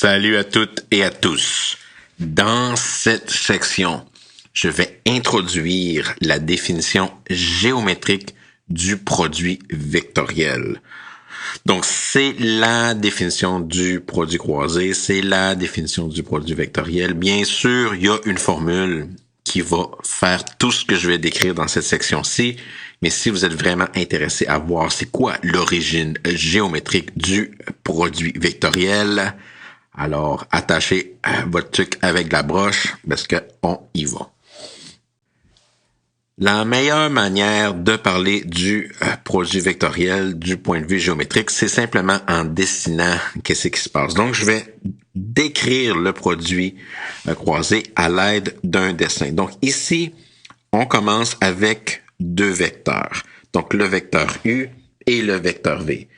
Salut à toutes et à tous. Dans cette section, je vais introduire la définition géométrique du produit vectoriel. Donc, c'est la définition du produit croisé, c'est la définition du produit vectoriel. Bien sûr, il y a une formule qui va faire tout ce que je vais décrire dans cette section-ci, mais si vous êtes vraiment intéressé à voir c'est quoi l'origine géométrique du produit vectoriel, alors attachez votre truc avec la broche parce qu'on y va. La meilleure manière de parler du produit vectoriel du point de vue géométrique, c'est simplement en dessinant qu'est-ce qui se passe. Donc, je vais décrire le produit croisé à l'aide d'un dessin. Donc, ici, on commence avec deux vecteurs. Donc, le vecteur U et le vecteur V.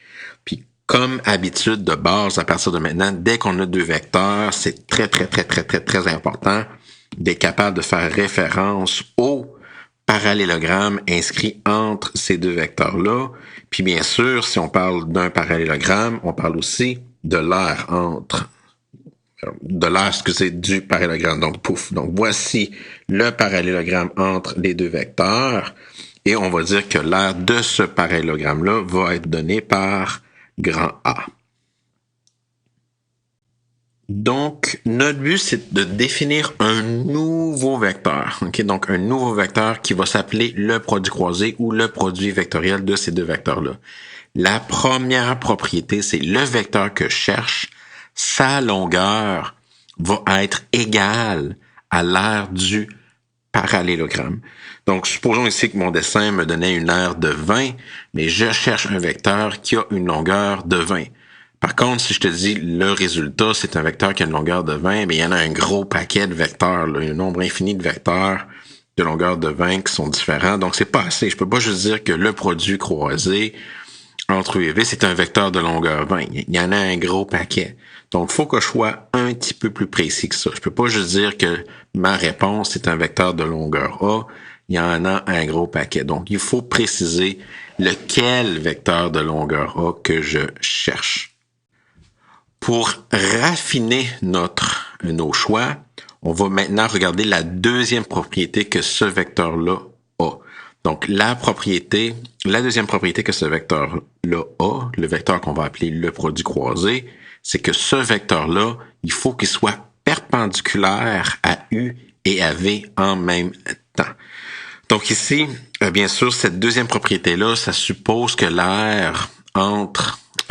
Puis, comme habitude de base, à partir de maintenant, dès qu'on a deux vecteurs, c'est très important d'être capable de faire référence au parallélogramme inscrit entre ces deux vecteurs-là. Puis bien sûr, si on parle d'un parallélogramme, on parle aussi de l'aire du parallélogramme. Donc, pouf. Donc, voici le parallélogramme entre les deux vecteurs. Et on va dire que l'aire de ce parallélogramme-là va être donné par grand A. Donc, notre but, c'est de définir un nouveau vecteur. Okay? Donc, un nouveau vecteur qui va s'appeler le produit croisé ou le produit vectoriel de ces deux vecteurs-là. La première propriété, c'est le vecteur que je cherche, sa longueur va être égale à l'aire du parallélogramme. Donc, supposons ici que mon dessin me donnait une aire de 20, mais je cherche un vecteur qui a une longueur de 20. Par contre, si je te dis le résultat, c'est un vecteur qui a une longueur de 20, mais il y en a un gros paquet de vecteurs, là, un nombre infini de vecteurs de longueur de 20 qui sont différents. Donc, c'est pas assez. Je peux pas juste dire que le produit croisé entre U et V, c'est un vecteur de longueur 20. Il y en a un gros paquet. Donc, il faut que je sois un petit peu plus précis que ça. Je peux pas juste dire que ma réponse, c'est un vecteur de longueur A. Il y en a un gros paquet. Donc, il faut préciser lequel vecteur de longueur A que je cherche. Pour raffiner nos choix, on va maintenant regarder la deuxième propriété que ce vecteur-là a. Donc, la deuxième propriété que ce vecteur-là a, le vecteur qu'on va appeler le produit croisé, c'est que ce vecteur-là, il faut qu'il soit perpendiculaire à U et à V en même temps. Donc ici, bien sûr, cette deuxième propriété-là, ça suppose que l'aire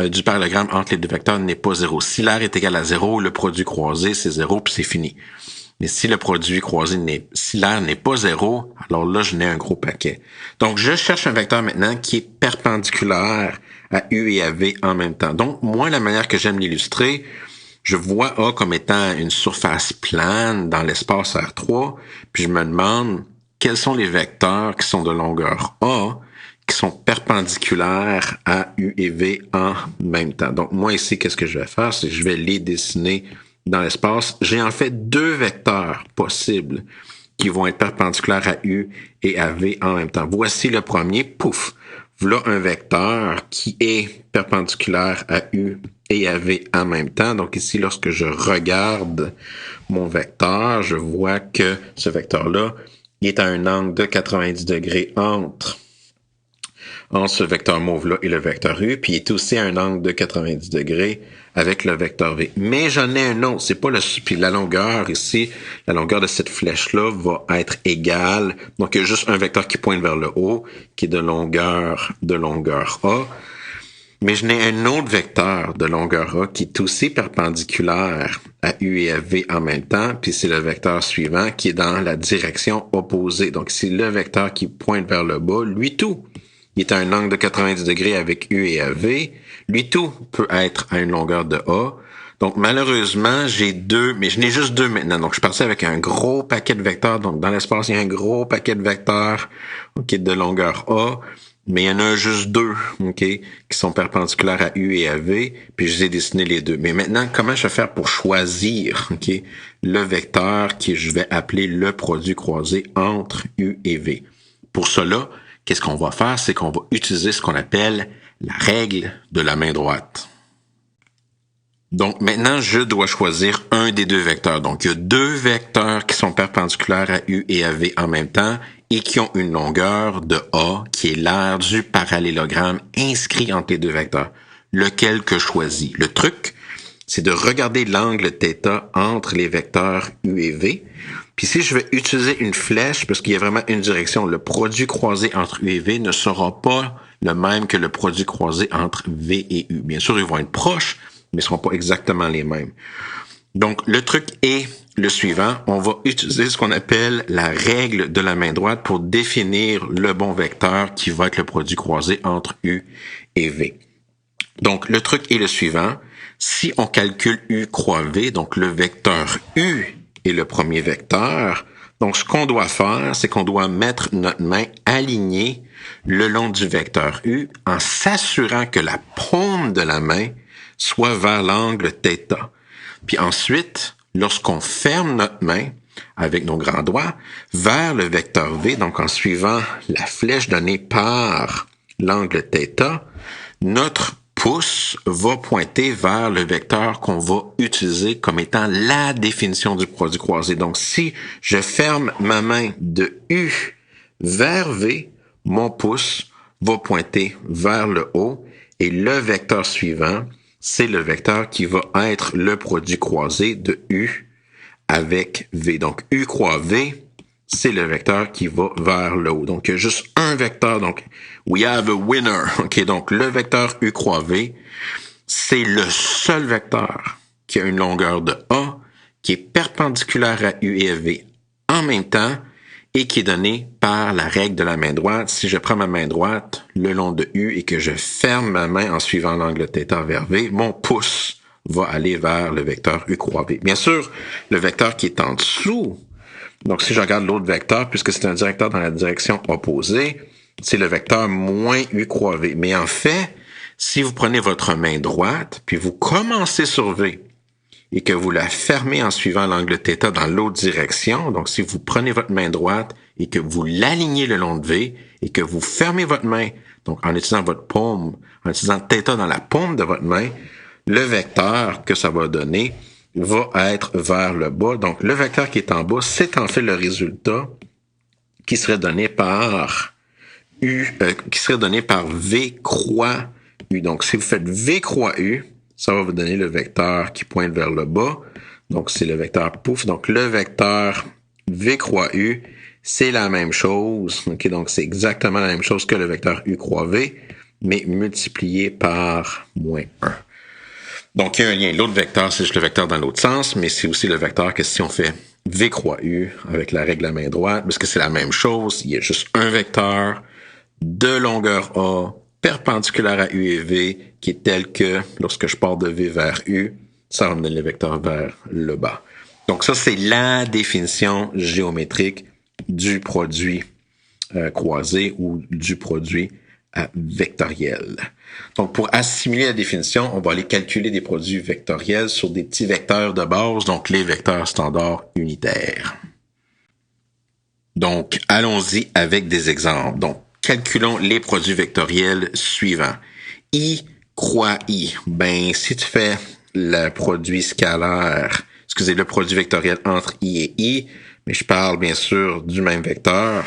du parallélogramme entre les deux vecteurs n'est pas zéro. Si l'aire est égale à 0, le produit croisé, c'est 0, puis c'est fini. Mais si l'aire n'est pas 0, alors là, je n'ai un gros paquet. Donc, je cherche un vecteur maintenant qui est perpendiculaire à U et à V en même temps. Donc, moi, la manière que j'aime l'illustrer, je vois A comme étant une surface plane dans l'espace R3, puis je me demande quels sont les vecteurs qui sont de longueur A qui sont perpendiculaires à U et V en même temps. Donc, moi, ici, qu'est-ce que je vais faire? C'est que je vais les dessiner dans l'espace. J'ai en fait deux vecteurs possibles qui vont être perpendiculaires à U et à V en même temps. Voici le premier. Pouf! Voilà un vecteur qui est perpendiculaire à U et à V en même temps. Donc ici, lorsque je regarde mon vecteur, je vois que ce vecteur-là, il est à un angle de 90 degrés entre ce vecteur mauve-là et le vecteur U, puis il est aussi à un angle de 90 degrés avec le vecteur V. Mais j'en ai un autre, c'est pas puis la longueur ici, la longueur de cette flèche-là va être égale, donc il y a juste un vecteur qui pointe vers le haut, qui est de longueur A, mais je n'ai un autre vecteur de longueur A qui est aussi perpendiculaire à U et à V en même temps, puis c'est le vecteur suivant qui est dans la direction opposée. Donc c'est le vecteur qui pointe vers le bas, lui tout. Il est à un angle de 90 degrés avec U et à V. Lui, tout peut être à une longueur de A. Donc, malheureusement, j'ai deux, mais je n'ai juste deux maintenant. Donc, je suis parti avec un gros paquet de vecteurs. Donc, dans l'espace, il y a un gros paquet de vecteurs, de longueur A. Mais il y en a juste deux, qui sont perpendiculaires à U et à V. Puis, je les ai dessinés les deux. Mais maintenant, comment je vais faire pour choisir, le vecteur que je vais appeler le produit croisé entre U et V? Pour cela, qu'est-ce qu'on va faire? C'est qu'on va utiliser ce qu'on appelle la règle de la main droite. Donc maintenant, je dois choisir un des deux vecteurs. Donc il y a deux vecteurs qui sont perpendiculaires à U et à V en même temps et qui ont une longueur de A qui est l'aire du parallélogramme inscrit entre les deux vecteurs. Lequel que je choisis? Le truc, c'est de regarder l'angle θ entre les vecteurs U et V. Puis si je vais utiliser une flèche, parce qu'il y a vraiment une direction, le produit croisé entre U et V ne sera pas le même que le produit croisé entre V et U. Bien sûr, ils vont être proches, mais ne seront pas exactement les mêmes. Donc, le truc est le suivant. On va utiliser ce qu'on appelle la règle de la main droite pour définir le bon vecteur qui va être le produit croisé entre U et V. Donc, le truc est le suivant. Si on calcule U croix V, donc le vecteur U est le premier vecteur, donc ce qu'on doit faire, c'est qu'on doit mettre notre main alignée le long du vecteur U en s'assurant que la paume de la main soit vers l'angle θ. Puis ensuite, lorsqu'on ferme notre main avec nos grands doigts vers le vecteur V, donc en suivant la flèche donnée par l'angle θ, notre pouce va pointer vers le vecteur qu'on va utiliser comme étant la définition du produit croisé. Donc, si je ferme ma main de U vers V, mon pouce va pointer vers le haut et le vecteur suivant, c'est le vecteur qui va être le produit croisé de U avec V. Donc, U croix V, c'est le vecteur qui va vers le haut. Donc, il y a juste un vecteur. Donc, we have a winner. OK, donc le vecteur U croix V, c'est le seul vecteur qui a une longueur de A, qui est perpendiculaire à U et à V en même temps et qui est donné par la règle de la main droite. Si je prends ma main droite le long de U et que je ferme ma main en suivant l'angle θ vers V, mon pouce va aller vers le vecteur U croix V. Bien sûr, le vecteur qui est en dessous, donc si je regarde l'autre vecteur, puisque c'est un vecteur dans la direction opposée, c'est le vecteur moins U croix V. Mais en fait, si vous prenez votre main droite, puis vous commencez sur V, et que vous la fermez en suivant l'angle θ dans l'autre direction, donc si vous prenez votre main droite et que vous l'alignez le long de V et que vous fermez votre main, donc en utilisant votre paume, en utilisant θ dans la paume de votre main, le vecteur que ça va donner va être vers le bas. Donc le vecteur qui est en bas, c'est en fait le résultat qui serait donné par qui serait donné par V croix U. Donc si vous faites V croix U, ça va vous donner le vecteur qui pointe vers le bas. Donc, c'est le vecteur pouf. Donc, le vecteur V croix U, c'est la même chose. OK, donc, c'est exactement la même chose que le vecteur U croix V, mais multiplié par moins 1. Donc, il y a un lien. L'autre vecteur, c'est juste le vecteur dans l'autre sens, mais c'est aussi le vecteur que si on fait V croix U avec la règle de la main droite, parce que c'est la même chose, il y a juste un vecteur de longueur A, perpendiculaire à U et V, qui est tel que lorsque je pars de V vers U, ça va me donner le vecteur vers le bas. Donc ça, c'est la définition géométrique du produit croisé ou du produit vectoriel. Donc pour assimiler la définition, on va aller calculer des produits vectoriels sur des petits vecteurs de base, donc les vecteurs standards unitaires. Donc allons-y avec des exemples. Donc calculons les produits vectoriels suivants. I croix I. Ben, si tu fais le produit scalaire, le produit vectoriel entre I et I, mais je parle bien sûr du même vecteur.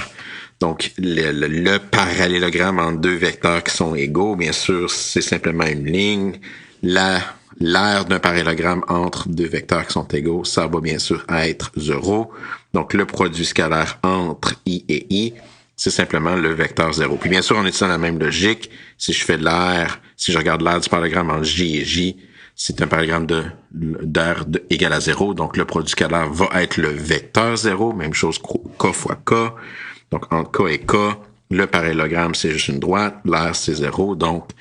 Donc, le parallélogramme entre deux vecteurs qui sont égaux, bien sûr, c'est simplement une ligne. L'aire d'un parallélogramme entre deux vecteurs qui sont égaux, ça va bien sûr être 0. Donc, le produit scalaire entre I et I, c'est simplement le vecteur 0. Puis bien sûr, en utilisant la même logique, si je regarde l'aire du parallélogramme entre J et J, c'est un parallélogramme d'aire égal à 0. Donc, le produit scalaire va être le vecteur 0. Même chose K fois K. Donc, entre K et K, le parallélogramme, c'est juste une droite. L'aire, c'est 0. Donc,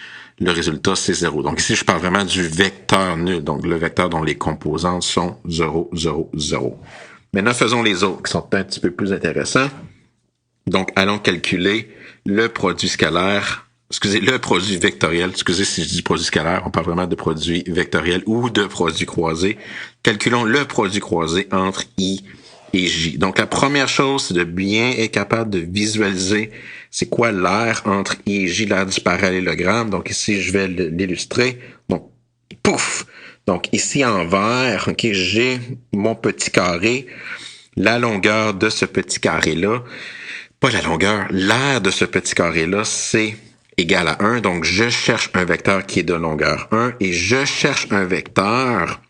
le résultat, c'est 0. Donc, ici, je parle vraiment du vecteur nul. Donc, le vecteur dont les composantes sont 0, 0, 0. Maintenant, faisons les autres qui sont un petit peu plus intéressants. Donc, allons calculer le produit vectoriel. Excusez si je dis produit scalaire, on parle vraiment de produit vectoriel ou de produit croisé. Calculons le produit croisé entre I et J. Donc, la première chose, c'est de bien être capable de visualiser c'est quoi l'aire entre I et J, l'aire du parallélogramme. Donc, ici, je vais l'illustrer. Donc, pouf! Donc ici en vert, ok, j'ai mon petit carré, la longueur de ce petit carré-là, pas la longueur, l'aire de ce petit carré-là, c'est égal à 1. Donc je cherche un vecteur qui est de longueur 1 et je cherche un vecteur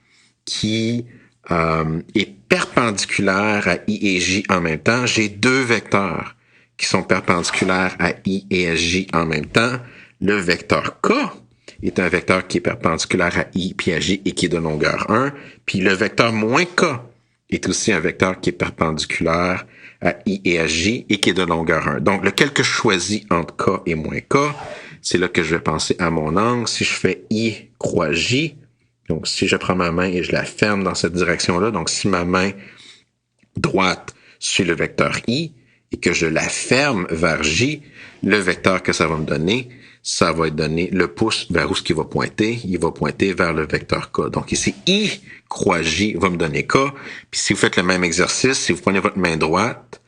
qui est perpendiculaire à I et J en même temps. J'ai deux vecteurs qui sont perpendiculaires à I et à J en même temps. Le vecteur K est un vecteur qui est perpendiculaire à I puis à J et qui est de longueur 1. Puis le vecteur moins K est aussi un vecteur qui est perpendiculaire à I et à J et qui est de longueur 1. Donc, lequel que je choisis entre K et moins K, c'est là que je vais penser à mon angle. Si je fais I croix J, donc si je prends ma main et je la ferme dans cette direction-là, donc si ma main droite suit le vecteur I et que je la ferme vers J, le vecteur que ça va me donner, ça va être donné le pouce vers où ce qui va pointer. Il va pointer vers le vecteur K. Donc ici, I croix J va me donner K. Puis si vous faites le même exercice, si vous prenez votre main droite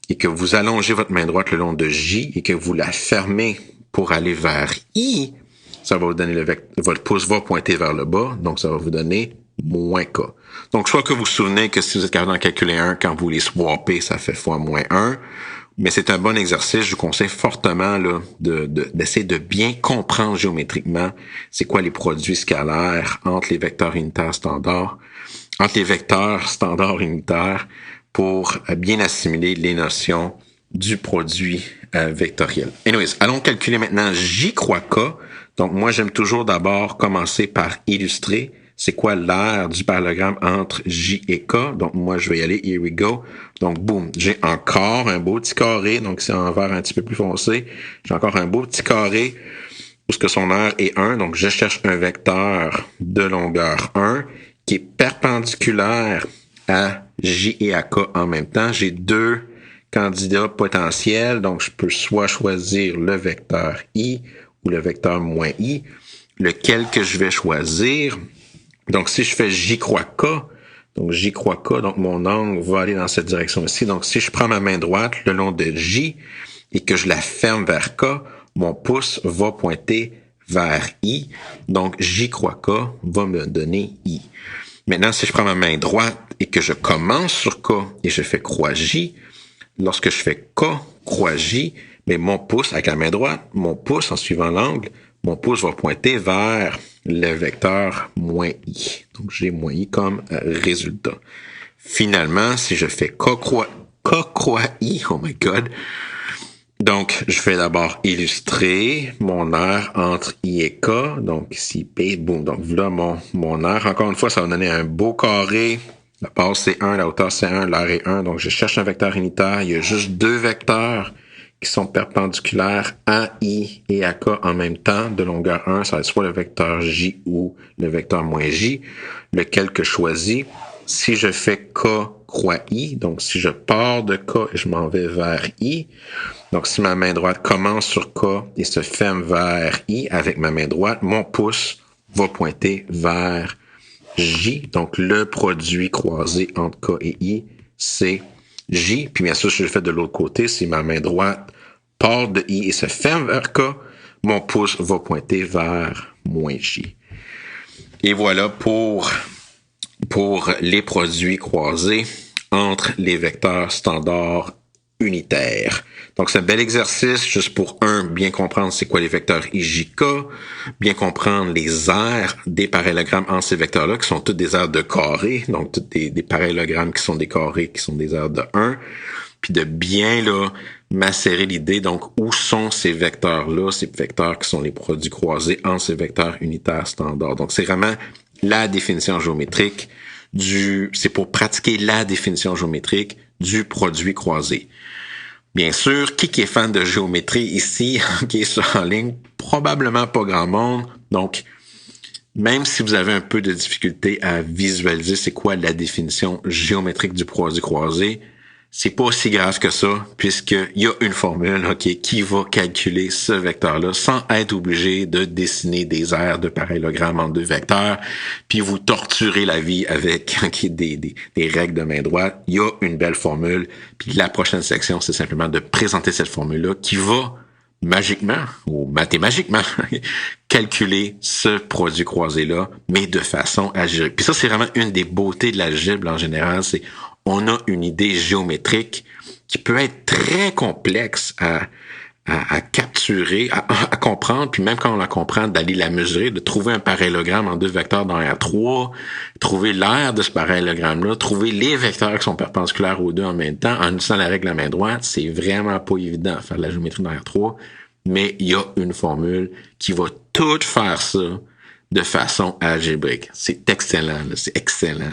et que vous allongez votre main droite le long de J et que vous la fermez pour aller vers I, ça va vous donner votre pouce va pointer vers le bas. Donc ça va vous donner moins K. Donc soit que vous vous souvenez que si vous êtes capable d'en calculer un, quand vous les swappez, ça fait fois moins 1. Mais c'est un bon exercice. Je vous conseille fortement là, d'essayer de bien comprendre géométriquement c'est quoi les produits scalaires entre les vecteurs unitaires standards, entre les vecteurs standards unitaires pour bien assimiler les notions du produit vectoriel. Anyways, allons calculer maintenant J croix K. Donc moi, j'aime toujours d'abord commencer par illustrer c'est quoi l'aire du parallélogramme entre J et K. Donc, moi, je vais y aller. Here we go. Donc, boum, j'ai encore un beau petit carré. Donc, c'est en vert un petit peu plus foncé. J'ai encore un beau petit carré où ce que son aire est 1. Donc, je cherche un vecteur de longueur 1 qui est perpendiculaire à J et à K en même temps. J'ai deux candidats potentiels. Donc, je peux soit choisir le vecteur I ou le vecteur moins I. Lequel que je vais choisir... Donc, si je fais J croix K, donc J croix K, donc mon angle va aller dans cette direction ici. Donc, si je prends ma main droite le long de J et que je la ferme vers K, mon pouce va pointer vers I. Donc, J croix K va me donner I. Maintenant, si je prends ma main droite et que je commence sur K et je fais croix J, lorsque je fais K croix J, mais mon pouce avec la main droite, mon pouce en suivant l'angle, mon pouce va pointer vers le vecteur moins I. Donc, j'ai moins I comme résultat. Finalement, si je fais K croix I, oh my God. Donc, je vais d'abord illustrer mon aire entre I et K. Donc, ici, P, boum. Donc, voilà mon aire. Encore une fois, ça va donner un beau carré. La base, c'est 1, la hauteur, c'est 1, l'aire est 1. Donc, je cherche un vecteur unitaire. Il y a juste deux vecteurs qui sont perpendiculaires à I et à K en même temps, de longueur 1, ça va être soit le vecteur J ou le vecteur moins J, lequel que je choisis. Si je fais K croix I, donc si je pars de K et je m'en vais vers I, donc si ma main droite commence sur K et se ferme vers I avec ma main droite, mon pouce va pointer vers J, donc le produit croisé entre K et I, c'est J, puis bien sûr, si je le fais de l'autre côté, si ma main droite part de I et se ferme vers K, mon pouce va pointer vers moins J. Et voilà pour les produits croisés entre les vecteurs standards unitaires. Donc, c'est un bel exercice juste pour, bien comprendre c'est quoi les vecteurs IJK, bien comprendre les aires des parallélogrammes entre ces vecteurs-là, qui sont toutes des aires de carré, donc toutes des parallélogrammes qui sont des carrés, qui sont des aires de 1, puis de bien là macérer l'idée, donc où sont ces vecteurs-là, ces vecteurs qui sont les produits croisés entre ces vecteurs unitaires standards. Donc, c'est vraiment la définition géométrique c'est pour pratiquer la définition géométrique du produit croisé. Bien sûr, qui est fan de géométrie ici, qui est sur en ligne? Probablement pas grand monde. Donc, même si vous avez un peu de difficulté à visualiser c'est quoi la définition géométrique du produit croisé, c'est pas aussi grave que ça, puisqu'il y a une formule, qui va calculer ce vecteur-là sans être obligé de dessiner des aires de parallélogramme en deux vecteurs, puis vous torturez la vie avec des règles de main droite. Il y a une belle formule, puis la prochaine section, c'est simplement de présenter cette formule-là qui va magiquement ou mathématiquement calculer ce produit croisé-là, mais de façon algébrique. Puis ça, c'est vraiment une des beautés de l'algèbre en général, c'est on a une idée géométrique qui peut être très complexe à capturer, à comprendre, puis même quand on la comprend, d'aller la mesurer, de trouver un parallélogramme en deux vecteurs dans R3, trouver l'aire de ce parallélogramme-là, trouver les vecteurs qui sont perpendiculaires aux deux en même temps, en utilisant la règle de la main droite, c'est vraiment pas évident à faire de la géométrie dans R3, mais il y a une formule qui va tout faire ça de façon algébrique. C'est excellent, là, c'est excellent.